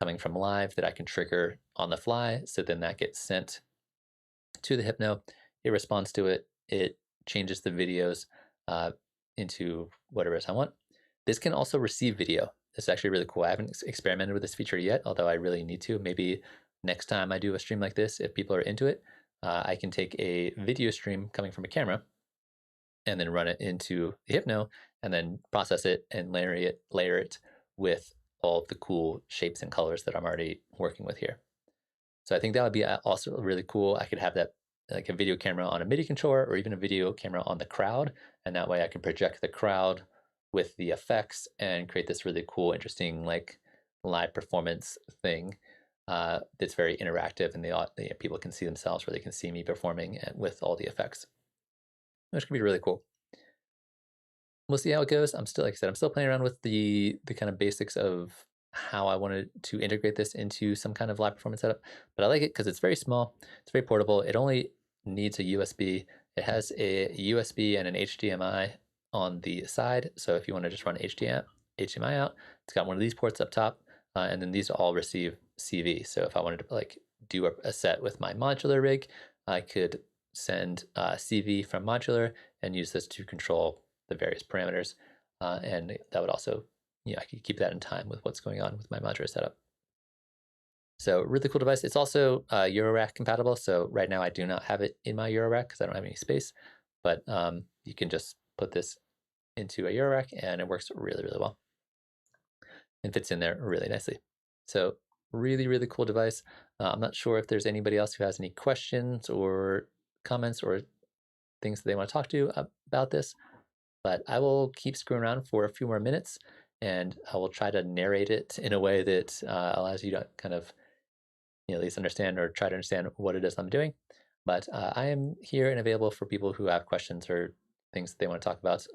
coming from live that I can trigger on the fly. So then that gets sent to the Hypno. It responds to it. It changes the videos into whatever it is I want. This can also receive video. This is actually really cool. I haven't experimented with this feature yet, although I really need to. Maybe next time I do a stream like this, if people are into it, I can take a video stream coming from a camera and then run it into the Hypno and then process it and layer it with all the cool shapes and colors that I'm already working with here. So I think that would be also really cool. I could have that like a video camera on a MIDI controller or even a video camera on the crowd. And that way I can project the crowd with the effects and create this really cool, interesting, like live performance thing that's very interactive, and people can see themselves, or they can see me performing with all the effects, which can be really cool. We'll see how it goes. I'm still, like I said, I'm still playing around with the kind of basics of how I wanted to integrate this into some kind of live performance setup, but I like it because it's very small, it's very portable. It only needs a USB. It has a USB and an HDMI on the side. So if you want to just run HDMI out, it's got one of these ports up top, and then these all receive CV. So if I wanted to like do a set with my modular rig, I could send CV from modular and use this to control the various parameters, and that would also, I could keep that in time with what's going on with my modular setup. So really cool device. It's also Eurorack compatible. So right now I do not have it in my Eurorack because I don't have any space, but you can just put this into a Eurorack and it works really, really well and fits in there really nicely. So really, really cool device. I'm not sure if there's anybody else who has any questions or comments or things that they want to talk to about this, but I will keep screwing around for a few more minutes and I will try to narrate it in a way that allows you to kind of at least understand or try to understand what it is I'm doing. But I am here and available for people who have questions or things that they want to talk about,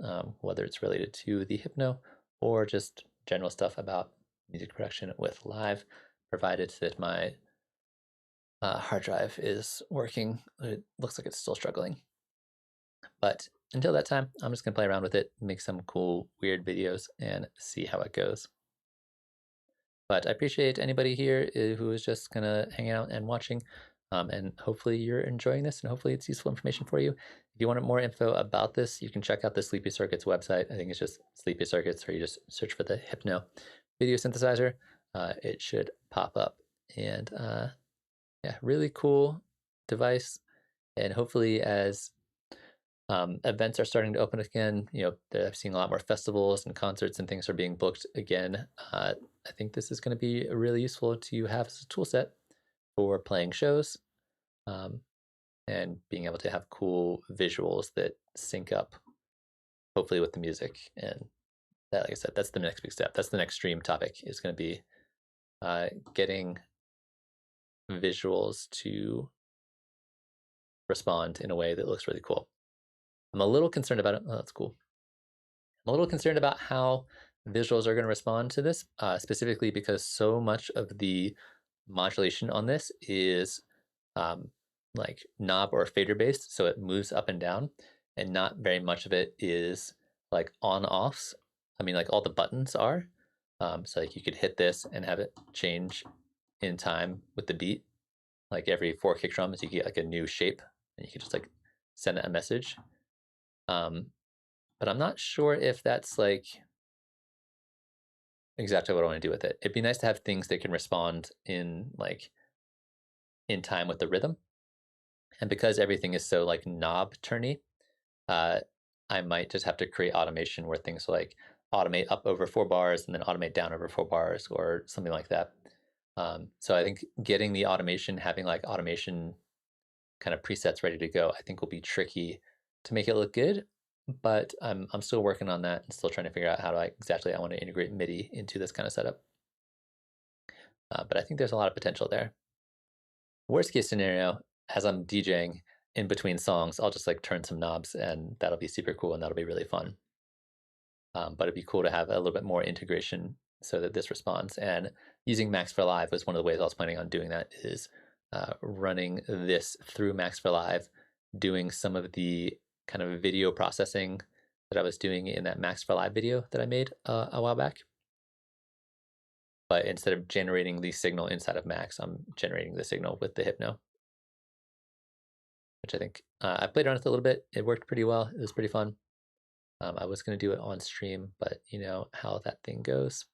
whether it's related to the Hypno or just general stuff about music production with Live, provided that my hard drive is working. It looks like it's still struggling. But until that time, I'm just going to play around with it, make some cool, weird videos, and see how it goes. But I appreciate anybody here who is just going to hang out and watching. And hopefully you're enjoying this, and hopefully it's useful information for you. If you want more info about this, you can check out the Sleepy Circuits website. I think it's just Sleepy Circuits, or you just search for the Hypno video synthesizer. It should pop up. And yeah, really cool device. And hopefully as events are starting to open again, I've seen a lot more festivals and concerts and things are being booked again. I think this is going to be really useful to have as a tool set for playing shows, and being able to have cool visuals that sync up, hopefully, with the music. And that, like I said, that's the next big step. That's the next stream topic, is going to be getting visuals to respond in a way that looks really cool. I'm a little concerned about it. Oh, that's cool. I'm a little concerned about how visuals are going to respond to this, specifically because so much of the modulation on this is like knob or fader based, so it moves up and down, and not very much of it is like on-offs. I mean, like all the buttons are. So like you could hit this and have it change in time with the beat. Like every 4 kick drums, you get like a new shape, and you could just like send it a message. But I'm not sure if that's like exactly what I want to do with it. It'd be nice to have things that can respond in time with the rhythm. And because everything is so like knob turny, I might just have to create automation where things like automate up over 4 bars and then automate down over 4 bars or something like that. So I think getting the automation, having like automation kind of presets ready to go, I think will be tricky to make it look good. But I'm still working on that and still trying to figure out how exactly I want to integrate MIDI into this kind of setup. But I think there's a lot of potential there. Worst case scenario, as I'm DJing in between songs, I'll just like turn some knobs, and that'll be super cool and that'll be really fun. But it'd be cool to have a little bit more integration so that this responds. And using Max for Live was one of the ways I was planning on doing that, is running this through Max for Live, doing some of the kind of video processing that I was doing in that Max for Live video that I made a while back. But instead of generating the signal inside of Max, I'm generating the signal with the Hypno, which I think I played around with a little bit. It worked pretty well. It was pretty fun. I was going to do it on stream, but you know how that thing goes.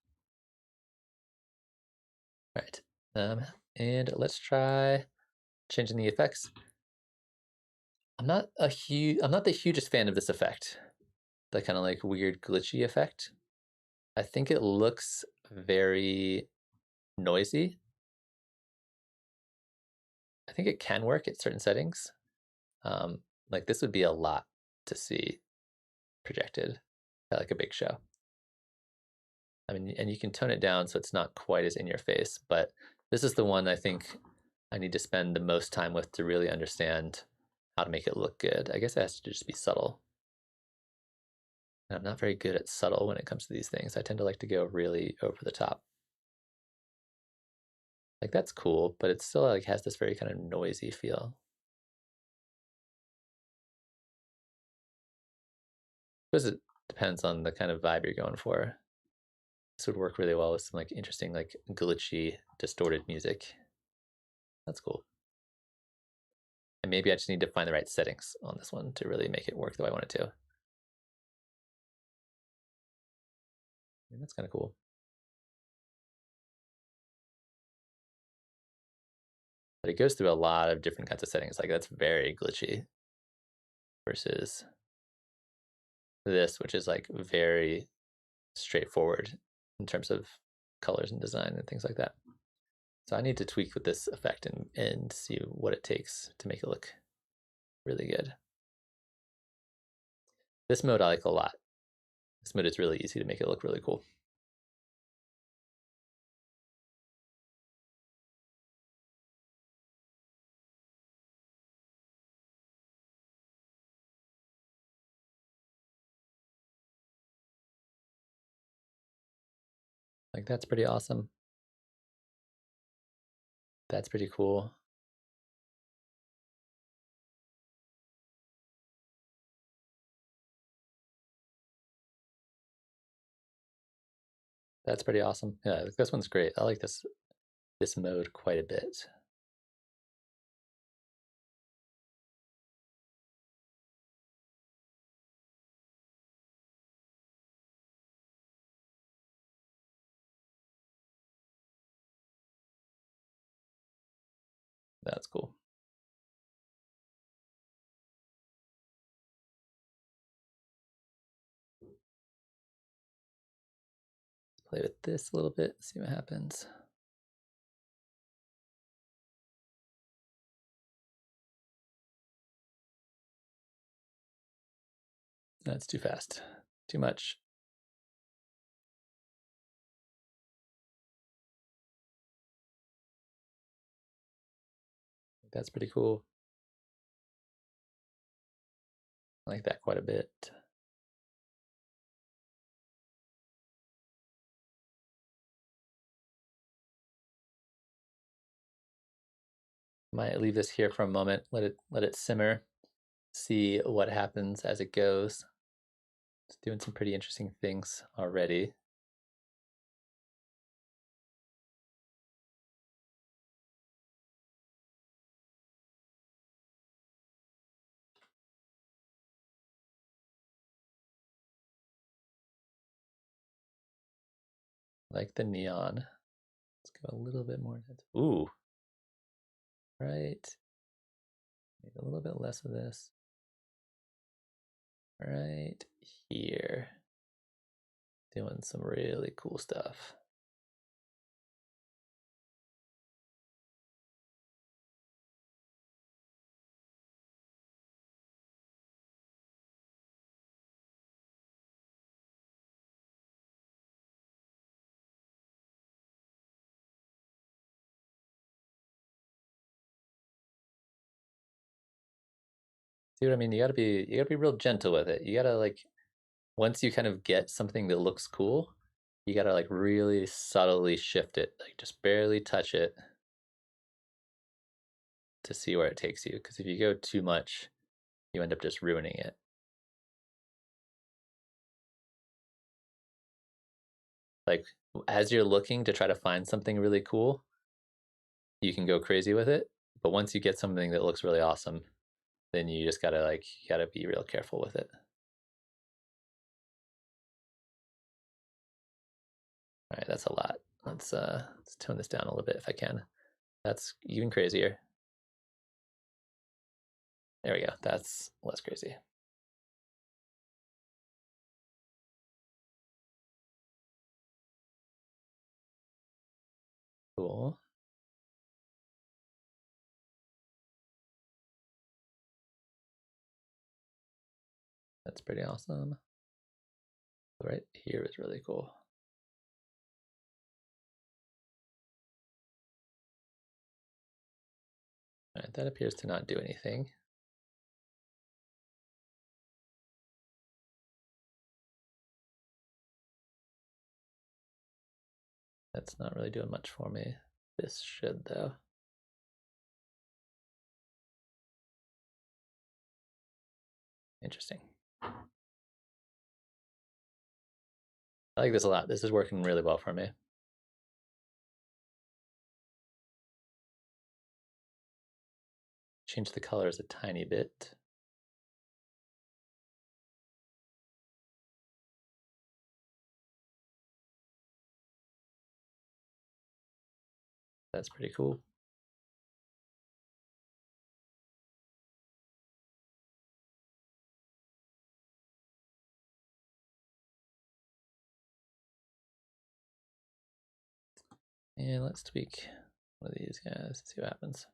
All right, and let's try changing the effects. I'm not the hugest fan of this effect, the kind of like weird glitchy effect. I think it looks very noisy. I think it can work at certain settings. Like this would be a lot to see projected at like a big show. I mean, and you can tone it down so it's not quite as in your face, but this is the one I think I need to spend the most time with to really understand how to make it look good. I guess it has to just be subtle. And I'm not very good at subtle when it comes to these things. I tend to like to go really over the top. Like that's cool, but it still like has this very kind of noisy feel. I suppose it depends on the kind of vibe you're going for. This would work really well with some like interesting, like glitchy, distorted music. That's cool. And maybe I just need to find the right settings on this one to really make it work the way I want it to. And that's kind of cool. But it goes through a lot of different kinds of settings. Like that's very glitchy versus this, which is like very straightforward in terms of colors and design and things like that. So I need to tweak with this effect and see what it takes to make it look really good. This mode I like a lot. This mode is really easy to make it look really cool. Like, that's pretty awesome. That's pretty cool. That's pretty awesome. Yeah, this one's great. I like this mode quite a bit. That's cool. Play with this a little bit, see what happens. That's too fast. Too much. That's pretty cool. I like that quite a bit. Might leave this here for a moment, let it simmer, see what happens as it goes. It's doing some pretty interesting things already. Like the neon. Let's go a little bit more. Ooh, right. Maybe a little bit less of this. Right here. Doing some really cool stuff. See what I mean? You gotta be real gentle with it. You gotta like once you kind of get something that looks cool, you gotta like really subtly shift it, like just barely touch it to see where it takes you. Because if you go too much, you end up just ruining it. Like as you're looking to try to find something really cool, you can go crazy with it. But once you get something that looks really awesome, then you just gotta like you gotta be real careful with it. All right, that's a lot. Let's tone this down a little bit if I can. That's even crazier. There we go. That's less crazy. Cool. That's pretty awesome. Right here is really cool. All right, that appears to not do anything. That's not really doing much for me. This should though. Interesting. I like this a lot. This is working really well for me. Change the colors a tiny bit. That's pretty cool. And let's tweak one of these guys, see what happens.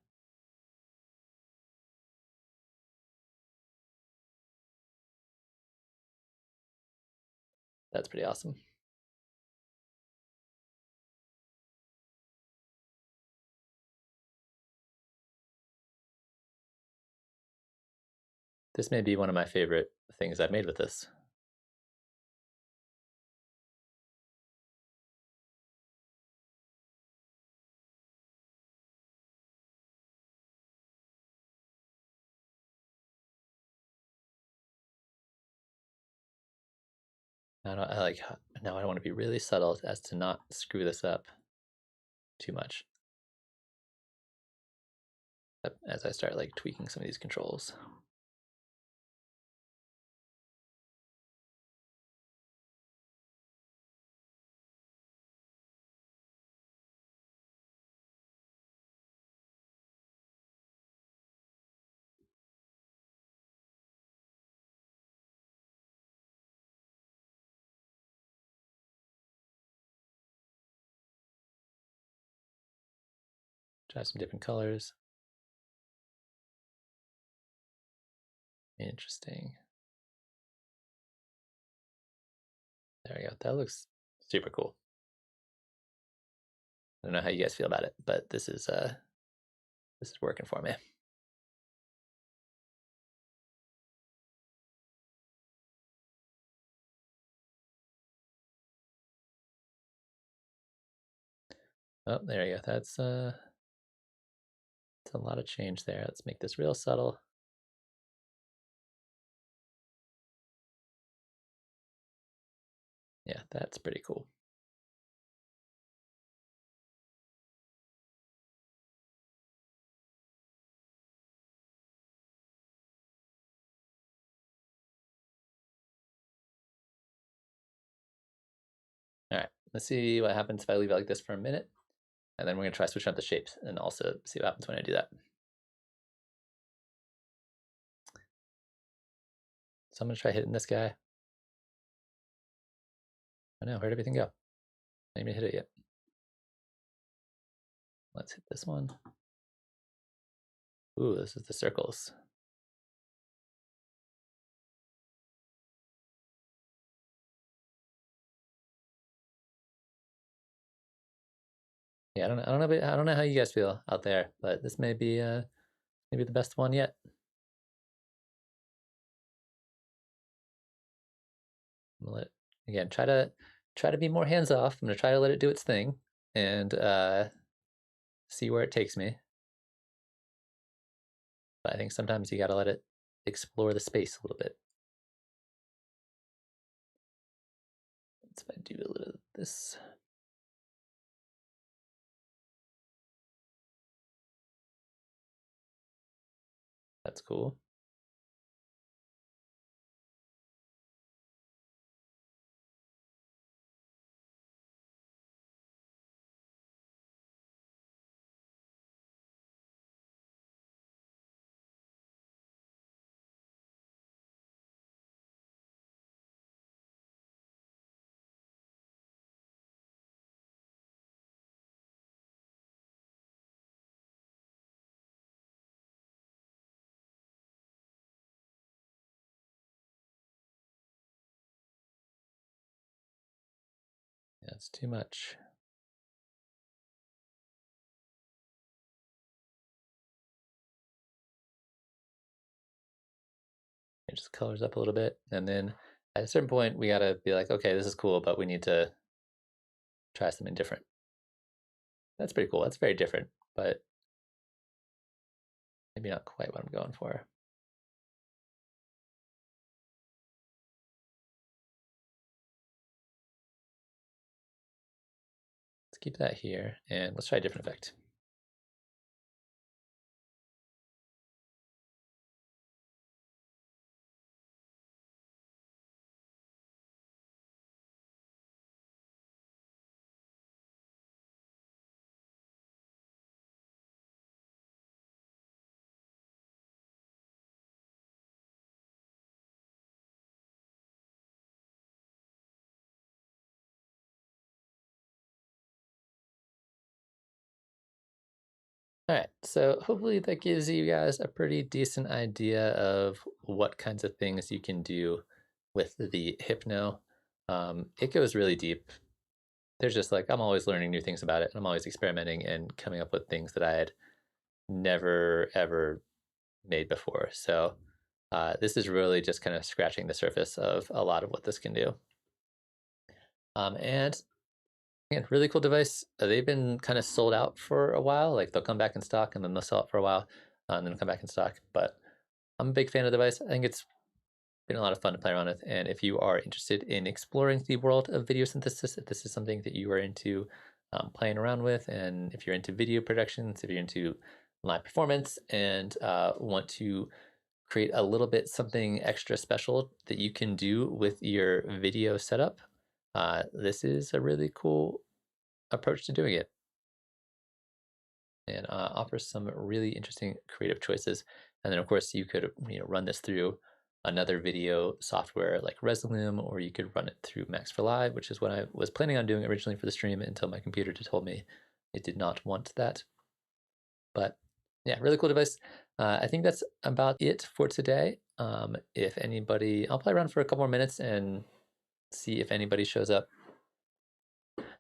That's pretty awesome. This may be one of my favorite things I've made with this. Now I want to be really subtle as to not screw this up too much as I start like tweaking some of these controls. Try some different colors. Interesting. There we go. That looks super cool. I don't know how you guys feel about it, but this is working for me. Oh, there you go. That's a lot of change there. Let's make this real subtle. Yeah, that's pretty cool. All right, let's see what happens if I leave it like this for a minute. And then we're gonna try switching up the shapes and also see what happens when I do that. So I'm gonna try hitting this guy. Oh no, where'd everything go? I didn't even hit it yet. Let's hit this one. Ooh, this is the circles. Yeah, I don't know how you guys feel out there, but this may be maybe the best one yet. I'm gonna let again try to be more hands off. I'm gonna try to let it do its thing and see where it takes me. But I think sometimes you gotta let it explore the space a little bit. So if I do a little of this. That's cool. Yeah, it's too much. It just colors up a little bit. And then at a certain point, we gotta be like, okay, this is cool, but we need to try something different. That's pretty cool. That's very different, but maybe not quite what I'm going for. Let's keep that here and let's try a different effect. All right, so hopefully that gives you guys a pretty decent idea of what kinds of things you can do with the Hypno. It goes really deep. There's just like, I'm always learning new things about it, and I'm always experimenting and coming up with things that I had never ever made before. So this is really just kind of scratching the surface of a lot of what this can do. And again, really cool device. They've been kind of sold out for a while. Like they'll come back in stock and then they'll sell it for a while and then come back in stock. But I'm a big fan of the device. I think it's been a lot of fun to play around with. And if you are interested in exploring the world of video synthesis, if this is something that you are into playing around with, and if you're into video productions, if you're into live performance and want to create a little bit something extra special that you can do with your video setup, this is a really cool approach to doing it, and offers some really interesting creative choices. And then of course you could run this through another video software like Resolume, or you could run it through Max for Live, which is what I was planning on doing originally for the stream until my computer told me it did not want that. But yeah, really cool device. I think that's about it for today. If anybody, I'll play around for a couple more minutes and see if anybody shows up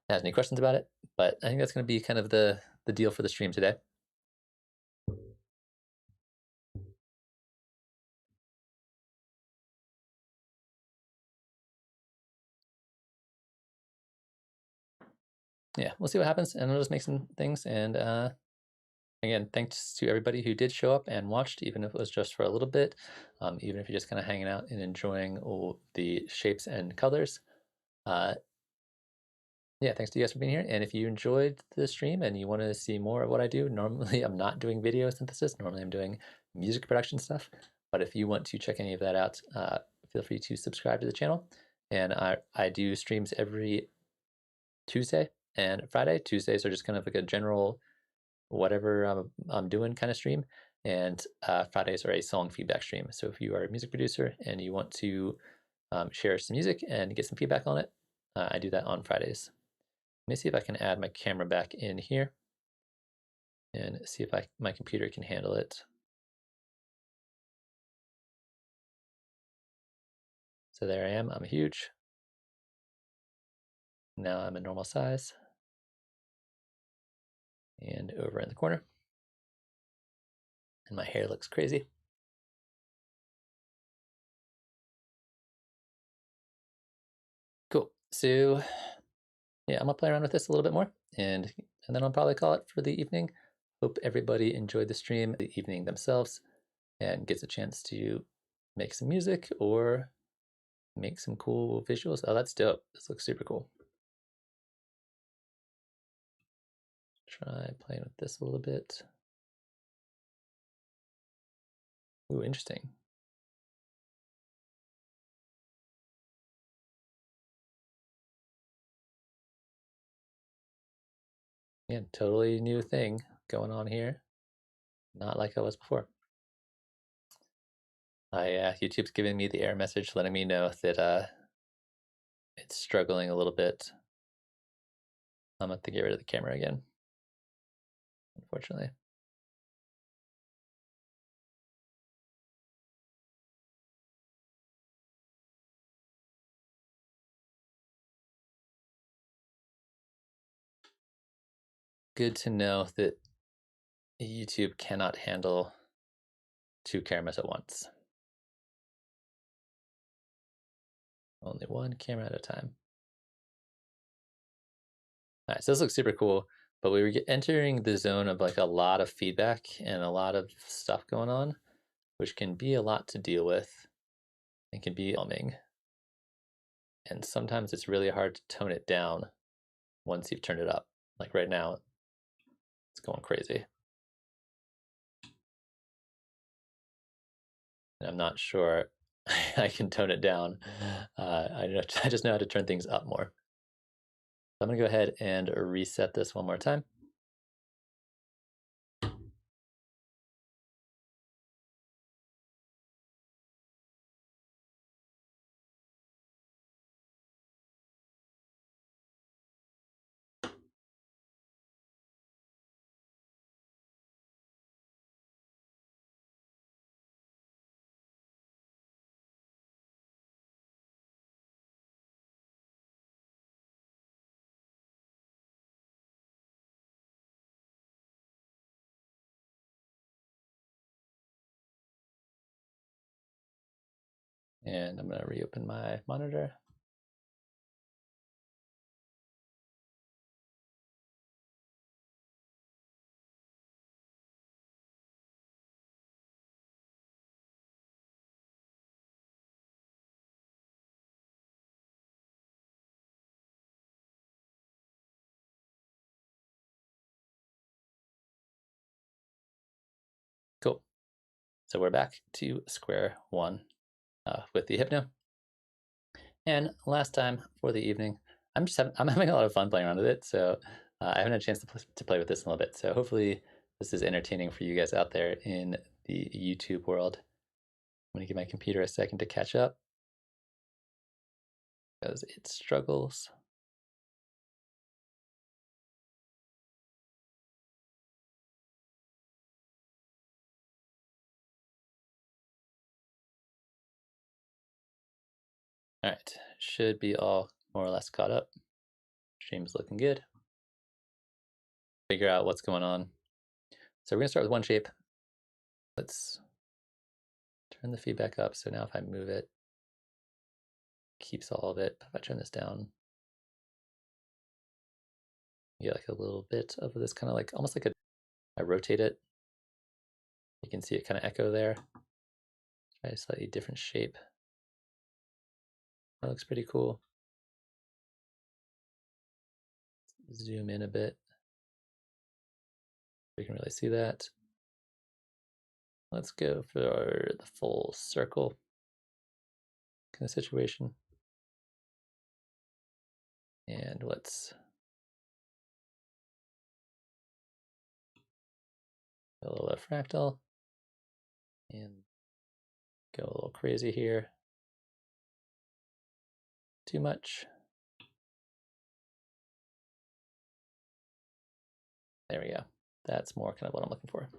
has any questions about it. But I think that's going to be kind of the deal for the stream today. Yeah, we'll see what happens, and I'll just make some things. And again, thanks to everybody who did show up and watched, even if it was just for a little bit, even if you're just kind of hanging out and enjoying all the shapes and colors. Yeah, thanks to you guys for being here. And if you enjoyed the stream and you want to see more of what I do, normally I'm not doing video synthesis. Normally I'm doing music production stuff. But if you want to check any of that out, feel free to subscribe to the channel. And I do streams every Tuesday and Friday. Tuesdays are just kind of like a general whatever I'm doing kind of stream. And Fridays are a song feedback stream. So if you are a music producer and you want to share some music and get some feedback on it, I do that on Fridays. Let me see if I can add my camera back in here and see if my computer can handle it. So there I am. I'm huge. Now I'm a normal size. And over in the corner. And my hair looks crazy. Cool. So yeah, I'm gonna play around with this a little bit more, and then I'll probably call it for the evening. Hope everybody enjoyed the stream, the evening themselves, and gets a chance to make some music or make some cool visuals. Oh, that's dope. This looks super cool. Try playing with this a little bit. Ooh, interesting. Yeah, totally new thing going on here. Not like I was before. YouTube's giving me the error message letting me know that it's struggling a little bit. I'm gonna have to get rid of the camera again, unfortunately. Good to know that YouTube cannot handle 2 cameras at once. Only 1 camera at a time. All right, so this looks super cool, but we were entering the zone of like a lot of feedback and a lot of stuff going on, which can be a lot to deal with and can be overwhelming. And sometimes it's really hard to tone it down once you've turned it up. Like right now, it's going crazy. And I'm not sure I can tone it down. I just know how to turn things up more. I'm gonna go ahead and reset this one more time. And I'm gonna reopen my monitor. So we're back to square one with the Hypno. And last time for the evening, I'm having a lot of fun playing around with it. So I haven't had a chance to play with this in a little bit. So hopefully this is entertaining for you guys out there in the YouTube world. I'm gonna give my computer a second to catch up because it struggles. All right, should be all more or less caught up. Stream's looking good. Figure out what's going on. So we're gonna start with one shape. Let's turn the feedback up. So now if I move it, keeps all of it. If I turn this down, you get like a little bit of this kind of like, almost like I rotate it. You can see it kind of echo there. Try a slightly different shape. That looks pretty cool. Zoom in a bit. We can really see that. Let's go for the full circle kind of situation. And let's go a little fractal and go a little crazy here. Too much. There we go. That's more kind of what I'm looking for.